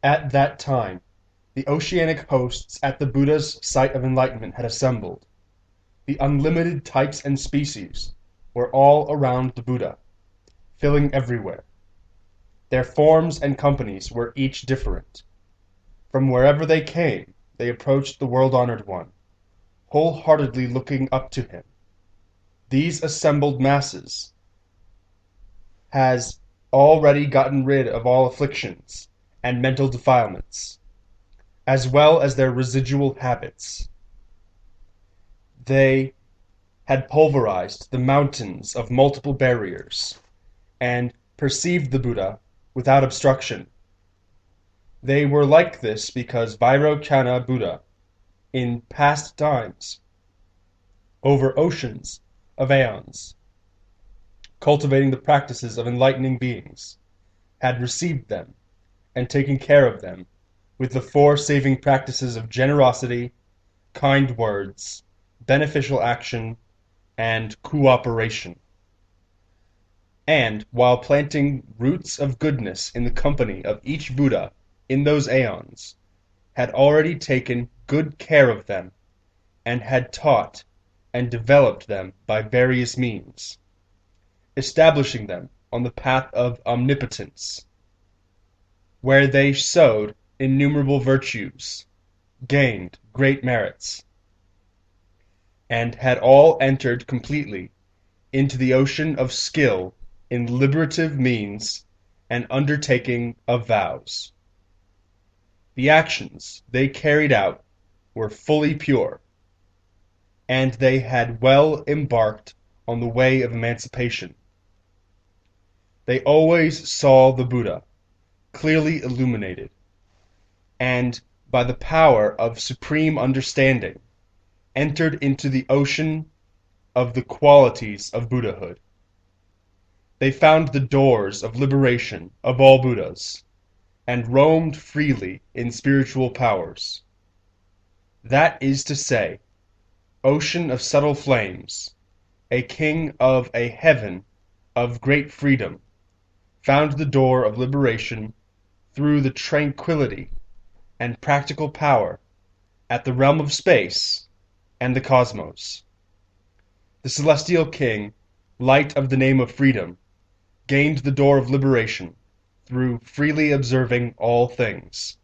At that time, the oceanic hosts at the Buddha's site of enlightenment had assembled. The unlimited types and species were all around the Buddha, filling everywhere. Their forms and companies were each different. From wherever they came, they approached the world-honored one, wholeheartedly looking up to him. These assembled masses has already gotten rid of all afflictions and mental defilements, as well as their residual habits. They had pulverized the mountains of multiple barriers, and perceived the Buddha without obstruction. They were like this because Vairocana Buddha, in past times, over oceans of aeons, cultivating the practices of enlightening beings, had received them and taken care of them with the four saving practices of generosity, kind words, beneficial action, and cooperation. And while planting roots of goodness in the company of each Buddha in those aeons, had already taken good care of them, and had taught and developed them by various means, establishing them on the path of omnipotence, where they sowed innumerable virtues, gained great merits, and had all entered completely into the ocean of skill in liberative means and undertaking of vows. The actions they carried out were fully pure, and they had well embarked on the way of emancipation. They always saw the Buddha, clearly illuminated, and by the power of supreme understanding, entered into the ocean of the qualities of Buddhahood. They found the doors of liberation of all Buddhas, and roamed freely in spiritual powers. That is to say, ocean of subtle flames, a king of a heaven of great freedom, found the door of liberation through the tranquillity and practical power at the realm of space and the cosmos. The celestial king, light of the name of freedom, gained the door of liberation through freely observing all things.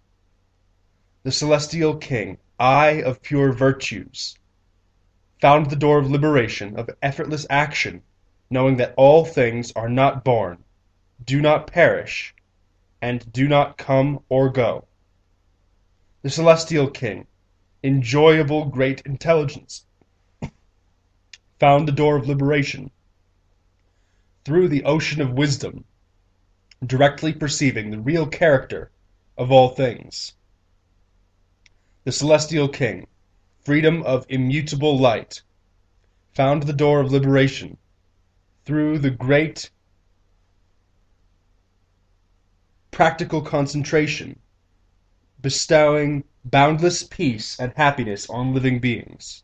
The celestial king, eye of pure virtues, found the door of liberation of effortless action, knowing that all things are not born, do not perish, and do not come or go. The celestial king, enjoyable great intelligence, found the door of liberation through the ocean of wisdom, directly perceiving the real character of all things. The celestial king, freedom of immutable light, found the door of liberation through the great practical concentration, bestowing boundless peace and happiness on living beings.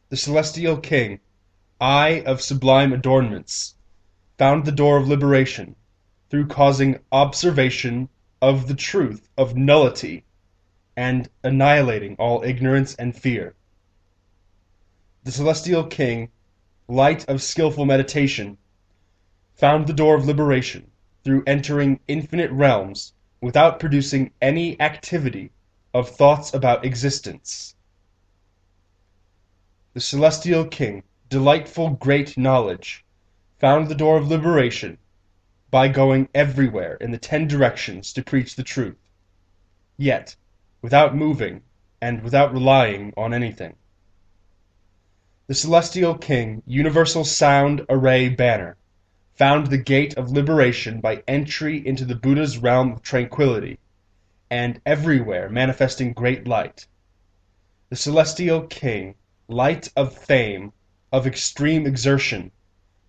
The celestial king, eye of sublime adornments, found the door of liberation through causing observation of the truth of nullity and annihilating all ignorance and fear. The celestial king, light of skillful meditation, found the door of liberation through entering infinite realms without producing any activity of thoughts about existence. The celestial king, delightful great knowledge, found the door of liberation by going everywhere in the 10 directions to preach the truth, yet without moving and without relying on anything. The celestial king, universal sound array banner, found the gate of liberation by entry into the Buddha's realm of tranquillity, and everywhere manifesting great light. The celestial king, light of fame, of extreme exertion,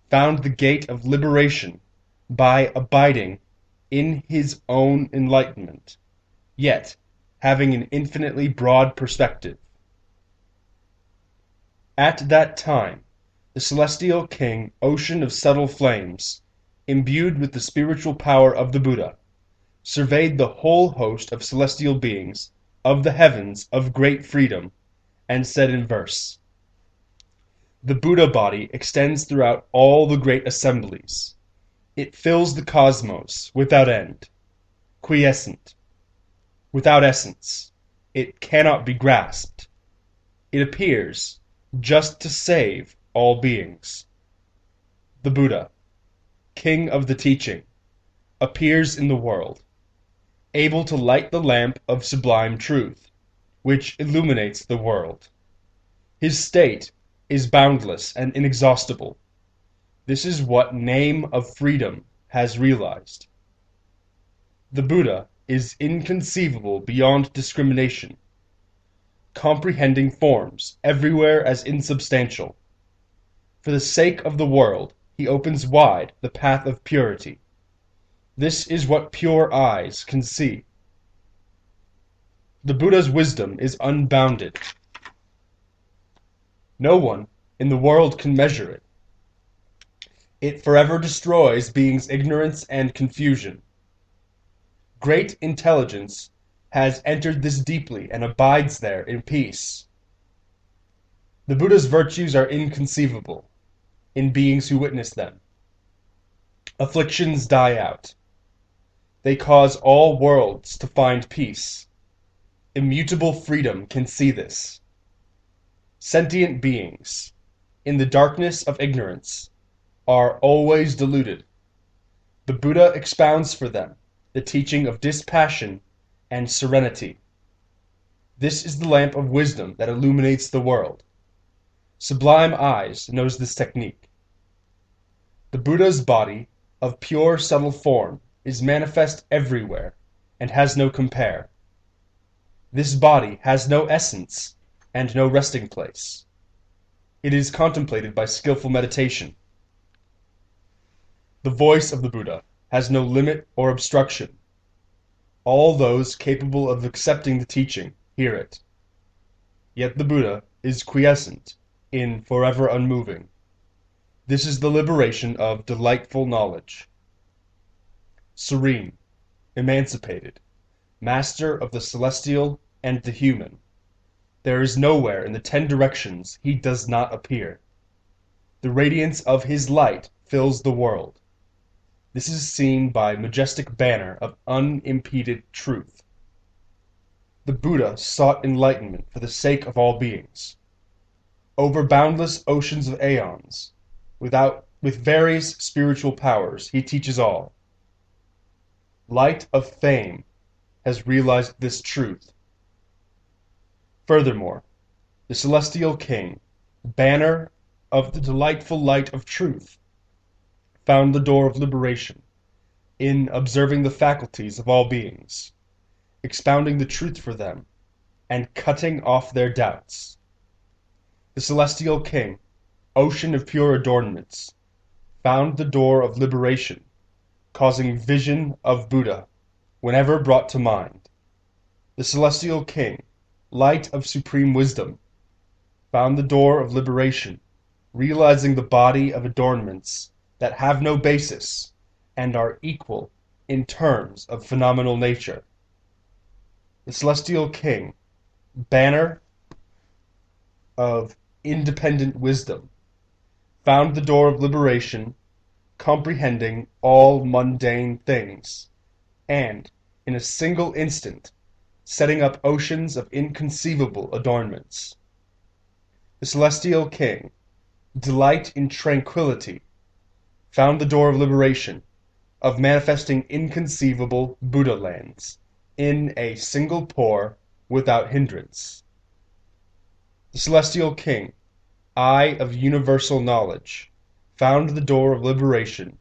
found the gate of liberation by abiding in his own enlightenment, yet having an infinitely broad perspective. At that time, the celestial king, ocean of subtle flames, imbued with the spiritual power of the Buddha, surveyed the whole host of celestial beings, of the heavens of great freedom, and said in verse: "The Buddha body extends throughout all the great assemblies. It fills the cosmos without end, quiescent, without essence. It cannot be grasped. It appears just to save all beings. The Buddha, king of the teaching, appears in the world, able to light the lamp of sublime truth, which illuminates the world. His state is boundless and inexhaustible. This is what name of freedom has realized. The Buddha is inconceivable beyond discrimination, comprehending forms everywhere as insubstantial. For the sake of the world, he opens wide the path of purity. This is what pure eyes can see. The Buddha's wisdom is unbounded. No one in the world can measure it. It forever destroys beings' ignorance and confusion. Great intelligence has entered this deeply and abides there in peace. The Buddha's virtues are inconceivable in beings who witness them. Afflictions die out. They cause all worlds to find peace. Immutable freedom can see this. Sentient beings, in the darkness of ignorance, are always deluded. The Buddha expounds for them the teaching of dispassion and serenity. This is the lamp of wisdom that illuminates the world. Sublime Eyes knows this technique. The Buddha's body, of pure subtle form, is manifest everywhere, and has no compare. This body has no essence, and no resting place. It is contemplated by skillful meditation. The voice of the Buddha has no limit or obstruction. All those capable of accepting the teaching hear it. Yet the Buddha is quiescent, in forever unmoving. This is the liberation of delightful knowledge. Serene, emancipated, master of the celestial and the human, there is nowhere in the 10 directions he does not appear. The radiance of his light fills the world. This is seen by majestic banner of unimpeded truth. The Buddha sought enlightenment for the sake of all beings. Over boundless oceans of aeons, with various spiritual powers, he teaches all. Light of Fame has realized this truth. Furthermore, the Celestial King, banner of the delightful light of truth, found the door of liberation in observing the faculties of all beings, expounding the truth for them, and cutting off their doubts. The Celestial King, ocean of pure adornments, found the door of liberation, causing vision of Buddha whenever brought to mind. The Celestial King, light of supreme wisdom, found the door of liberation, realizing the body of adornments that have no basis and are equal in terms of phenomenal nature. The Celestial King, banner of independent wisdom, found the door of liberation, comprehending all mundane things, and, in a single instant, setting up oceans of inconceivable adornments. The Celestial King, delight in tranquility, found the door of liberation, of manifesting inconceivable Buddha lands, in a single pour, without hindrance. The Celestial King, eye of universal knowledge, found the door of liberation,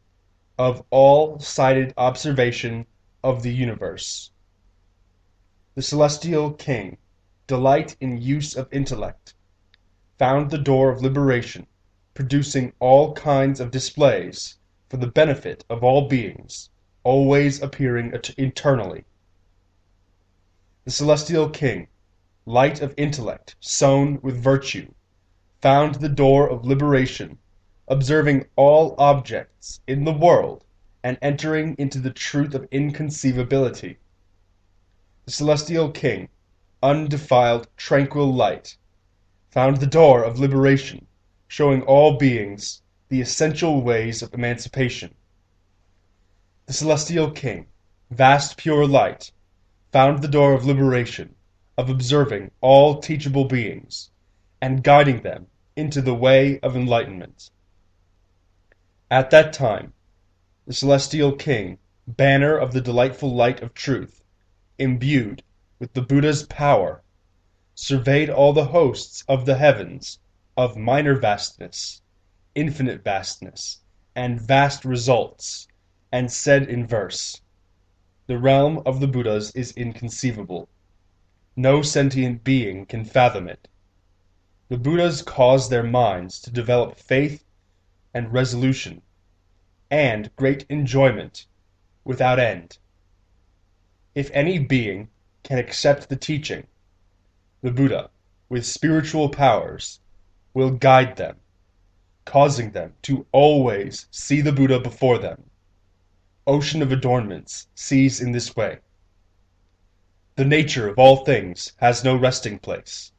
of all-sighted observation of the universe. The Celestial King, delight in use of intellect, found the door of liberation, producing all kinds of displays for the benefit of all beings, always appearing eternally. The Celestial King, light of intellect sown with virtue, found the door of liberation, observing all objects in the world and entering into the truth of inconceivability. The celestial king, undefiled, tranquil light, found the door of liberation, showing all beings the essential ways of emancipation. The celestial king, vast pure light, found the door of liberation, of observing all teachable beings, and guiding them into the way of enlightenment. At that time, the celestial king, banner of the delightful light of truth, imbued with the Buddha's power, surveyed all the hosts of the heavens, of minor vastness, infinite vastness, and vast results, and said in verse, "The realm of the Buddhas is inconceivable. No sentient being can fathom it. The Buddhas cause their minds to develop faith and resolution, and great enjoyment without end. If any being can accept the teaching, the Buddha, with spiritual powers, will guide them, causing them to always see the Buddha before them. Ocean of adornments sees in this way. The nature of all things has no resting place.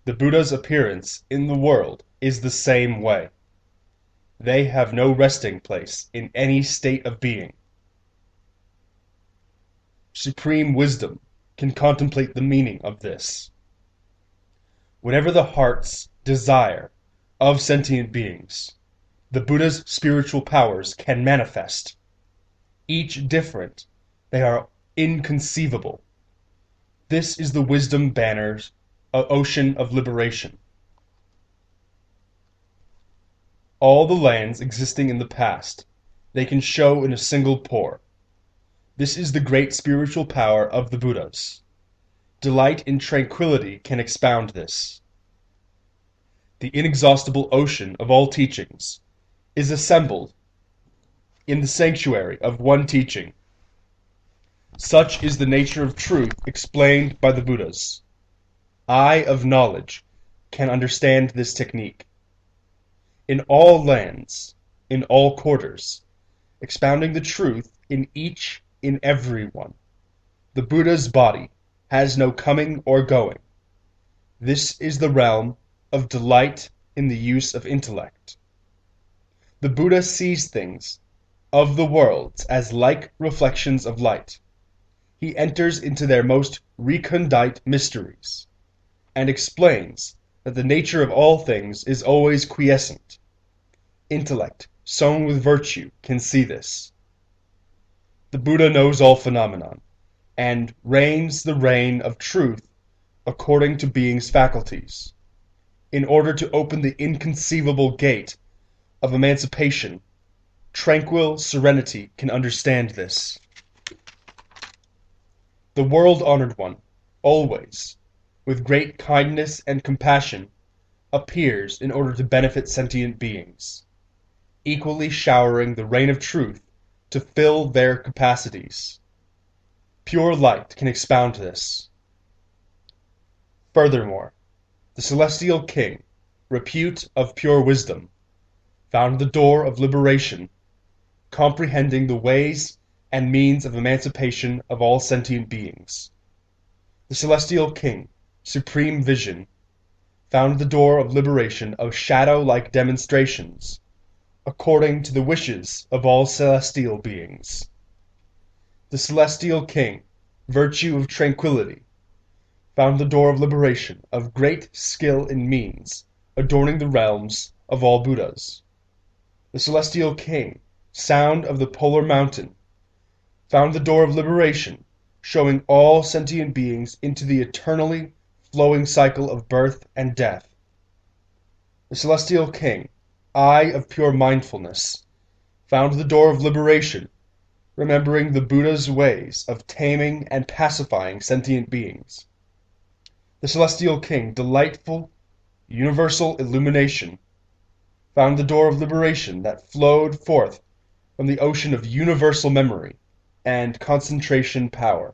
The Buddha's appearance in the world is the same way. They have no resting place in any state of being. Supreme wisdom can contemplate the meaning of this. Whatever the heart's desire of sentient beings, the Buddha's spiritual powers can manifest. Each different, they are inconceivable. This is the wisdom banner's ocean of liberation. All the lands existing in the past, they can show in a single pore. This is the great spiritual power of the Buddhas. Delight in tranquility can expound this. The inexhaustible ocean of all teachings is assembled in the sanctuary of one teaching. Such is the nature of truth explained by the Buddhas. Eye of knowledge can understand this technique. In all lands, in all quarters, expounding the truth in each, in every one. The Buddha's body has no coming or going. This is the realm of delight in the use of intellect. The Buddha sees things of the worlds as like reflections of light. He enters into their most recondite mysteries, and explains that the nature of all things is always quiescent. Intellect, sown with virtue, can see this. The Buddha knows all phenomenon, and reigns the reign of truth according to being's faculties. In order to open the inconceivable gate of emancipation, tranquil serenity can understand this. The world-honored one, always, with great kindness and compassion, appears in order to benefit sentient beings, equally showering the rain of truth to fill their capacities. Pure light can expound this. Furthermore, the celestial king, repute of pure wisdom, found the door of liberation, comprehending the ways and means of emancipation of all sentient beings. The celestial king, supreme vision, found the door of liberation of shadow-like demonstrations, according to the wishes of all celestial beings. The celestial king, virtue of tranquility, found the door of liberation of great skill in means, adorning the realms of all Buddhas. The celestial king, sound of the polar mountain, found the door of liberation, showing all sentient beings into the eternally flowing cycle of birth and death. The celestial king, eye of pure mindfulness, found the door of liberation, remembering the Buddha's ways of taming and pacifying sentient beings. The celestial king, delightful, universal illumination, found the door of liberation that flowed forth from the ocean of universal memory and concentration power.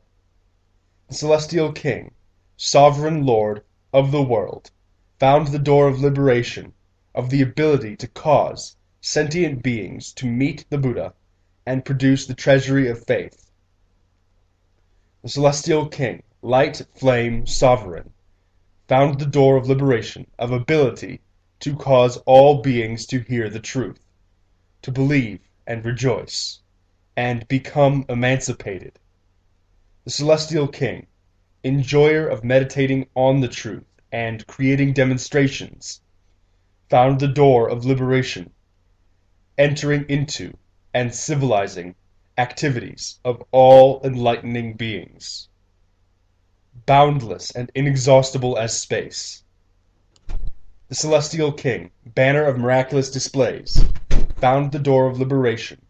The celestial king, sovereign lord of the world, found the door of liberation, of the ability to cause sentient beings to meet the Buddha and produce the treasury of faith. The celestial king, light, flame, sovereign, found the door of liberation, of ability to cause all beings to hear the truth, to believe and rejoice, and become emancipated. The celestial king, enjoyer of meditating on the truth and creating demonstrations, found the door of liberation, entering into and civilizing activities of all enlightening beings, boundless and inexhaustible as space. The celestial king, banner of miraculous displays, found the door of liberation,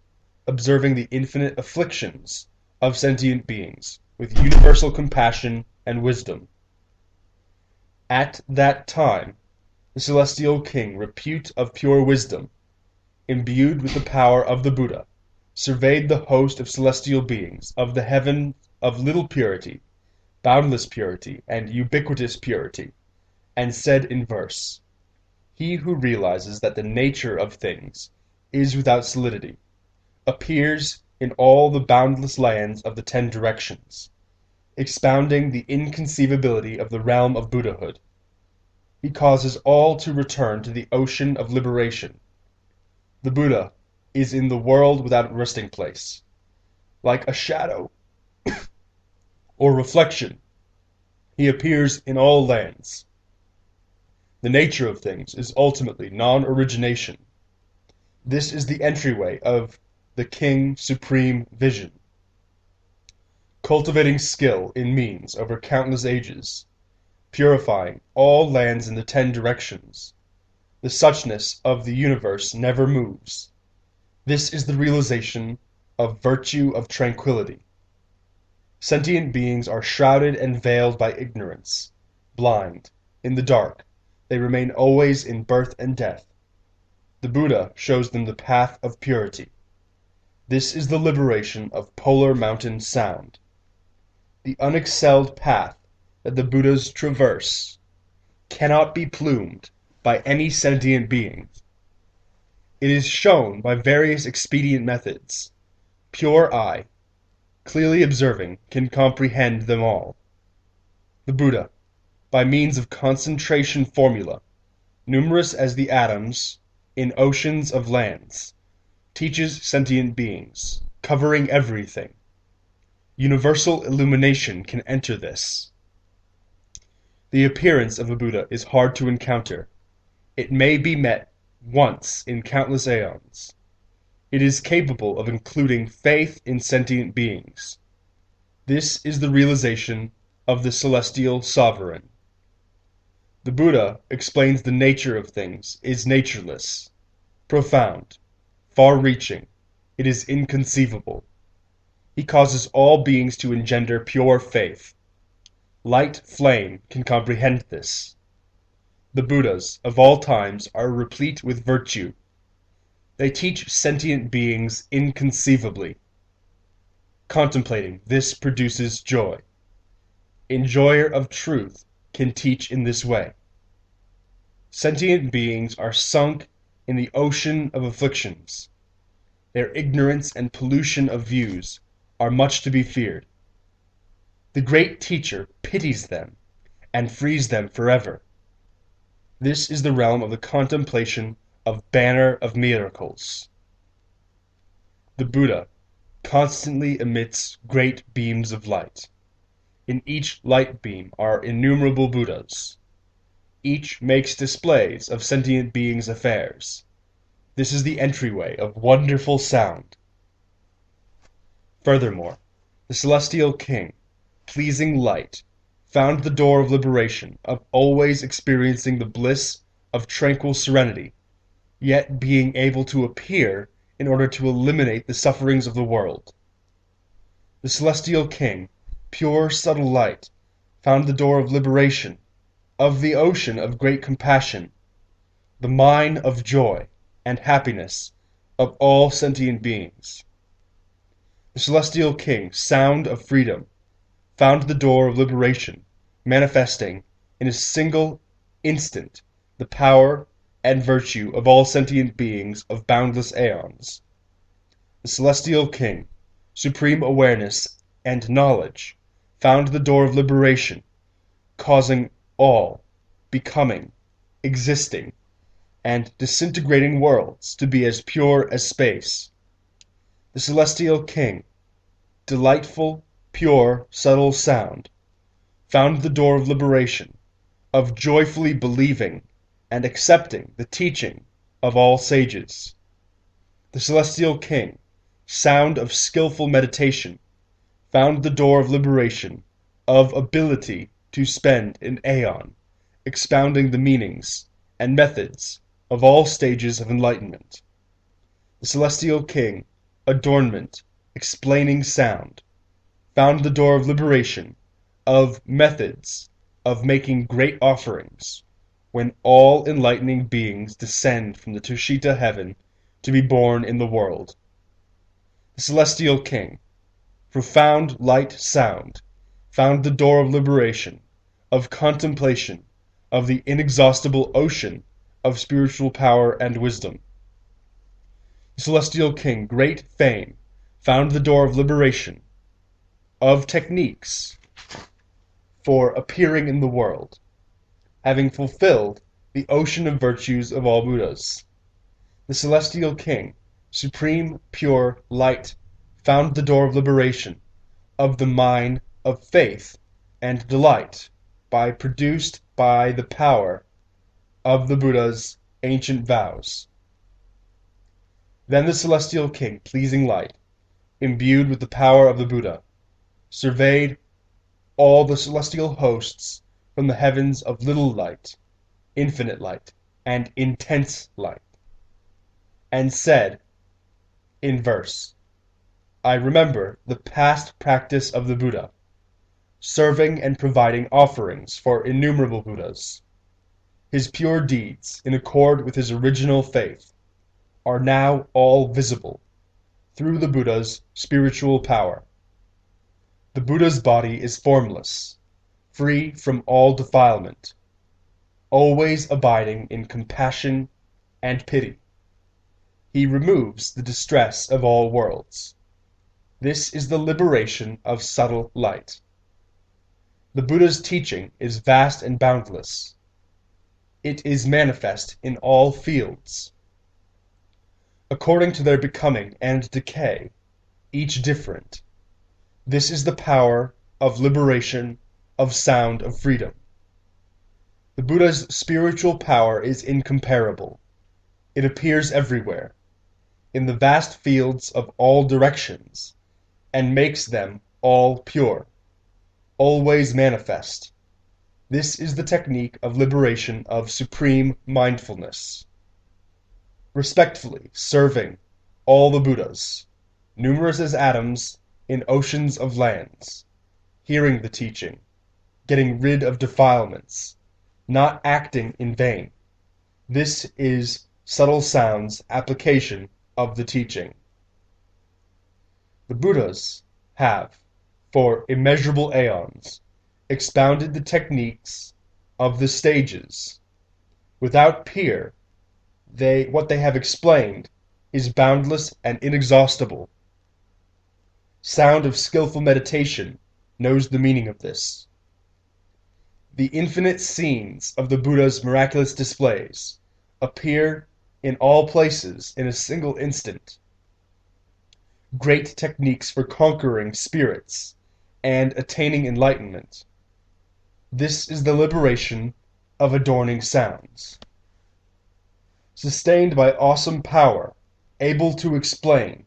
observing the infinite afflictions of sentient beings with universal compassion and wisdom. At that time, the celestial king, repute of pure wisdom, imbued with the power of the Buddha, surveyed the host of celestial beings of the heaven of little purity, boundless purity, and ubiquitous purity, and said in verse, "He who realizes that the nature of things is without solidity, appears in all the boundless lands of the 10 directions, expounding the inconceivability of the realm of Buddhahood. He causes all to return to the ocean of liberation. The Buddha is in the world without resting place. Like a shadow or reflection, he appears in all lands. The nature of things is ultimately non-origination. This is the entryway of the King Supreme Vision. Cultivating skill in means over countless ages, purifying all lands in the 10 directions. The suchness of the universe never moves. This is the realization of virtue of tranquility. Sentient beings are shrouded and veiled by ignorance, blind, in the dark. They remain always in birth and death. The Buddha shows them the path of purity. This is the liberation of Polar Mountain Sound. The unexcelled path that the Buddhas traverse cannot be plumbed by any sentient being. It is shown by various expedient methods. Pure eye, clearly observing, can comprehend them all. The Buddha, by means of concentration formula, numerous as the atoms in oceans of lands, teaches sentient beings, covering everything. Universal illumination can enter this. The appearance of a Buddha is hard to encounter. It may be met once in countless aeons. It is capable of including faith in sentient beings. This is the realization of the celestial sovereign. The Buddha explains the nature of things is natureless, profound, far-reaching. It is inconceivable. He causes all beings to engender pure faith. Light flame can comprehend this. The Buddhas of all times are replete with virtue. They teach sentient beings inconceivably. Contemplating this produces joy. Enjoyer of truth can teach in this way. Sentient beings are sunk in the ocean of afflictions. Their ignorance and pollution of views are much to be feared. The great teacher pities them and frees them forever. This is the realm of the contemplation of banner of miracles. The Buddha constantly emits great beams of light. In each light beam are innumerable Buddhas. Each makes displays of sentient beings' affairs. This is the entryway of wonderful sound. Furthermore, the celestial king, pleasing light, found the door of liberation, of always experiencing the bliss of tranquil serenity, yet being able to appear in order to eliminate the sufferings of the world. The celestial king, pure subtle light, found the door of liberation, of the ocean of great compassion, the mine of joy and happiness of all sentient beings. The celestial king, sound of freedom, found the door of liberation, manifesting in a single instant the power and virtue of all sentient beings of boundless aeons. The Celestial King, supreme awareness and knowledge, found the door of liberation, causing all, becoming, existing, and disintegrating worlds to be as pure as space. The Celestial King, delightful, pure, subtle sound, found the door of liberation, of joyfully believing and accepting the teaching of all sages. The Celestial King, sound of skillful meditation, found the door of liberation, of ability to spend an aeon, expounding the meanings and methods of all stages of enlightenment. The Celestial King, adornment, explaining sound, found the door of liberation, of methods of making great offerings, when all enlightening beings descend from the Tushita heaven to be born in the world. The Celestial King, profound light sound, found the door of liberation, of contemplation, of the inexhaustible ocean of spiritual power and wisdom. The Celestial King, great fame, found the door of liberation, of techniques for appearing in the world, having fulfilled the ocean of virtues of all Buddhas. The Celestial King, supreme, pure light, found the door of liberation, of the mine of faith and delight, produced by the power of the Buddha's ancient vows. Then the Celestial King, pleasing light, imbued with the power of the Buddha, surveyed all the celestial hosts from the heavens of little light, infinite light, and intense light, and said in verse, I remember the past practice of the Buddha, serving and providing offerings for innumerable Buddhas. His pure deeds, in accord with his original faith, are now all visible through the Buddha's spiritual power. The Buddha's body is formless, free from all defilement, always abiding in compassion and pity. He removes the distress of all worlds. This is the liberation of subtle light. The Buddha's teaching is vast and boundless. It is manifest in all fields, according to their becoming and decay, each different. This is the power of liberation, of sound, of freedom. The Buddha's spiritual power is incomparable. It appears everywhere, in the vast fields of all directions, and makes them all pure, always manifest. This is the technique of liberation of supreme mindfulness. Respectfully serving all the Buddhas, numerous as atoms in oceans of lands, hearing the teaching, getting rid of defilements, not acting in vain. This is subtle sound's application of the teaching. The Buddhas have, for immeasurable aeons, expounded the techniques of the stages. Without peer, what they have explained is boundless and inexhaustible. Sound of skillful meditation knows the meaning of this. The infinite scenes of the Buddha's miraculous displays appear in all places in a single instant. Great techniques for conquering spirits and attaining enlightenment. This is the liberation of adorning sounds. Sustained by awesome power, able to explain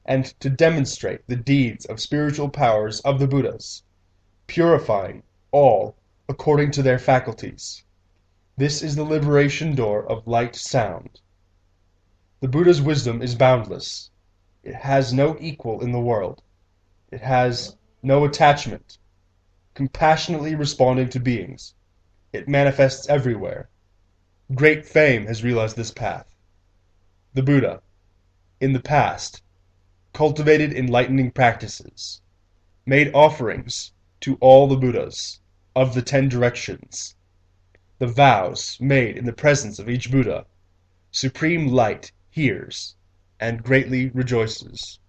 and to demonstrate the deeds of spiritual powers of the Buddhas, purifying all according to their faculties. This is the liberation door of light sound. The Buddha's wisdom is boundless. It has no equal in the world. It has no attachment. Compassionately responding to beings, it manifests everywhere. Great fame has realized this path. The Buddha, in the past, cultivated enlightening practices, made offerings to all the Buddhas of the 10 directions. The vows made in the presence of each Buddha, supreme light hears and greatly rejoices.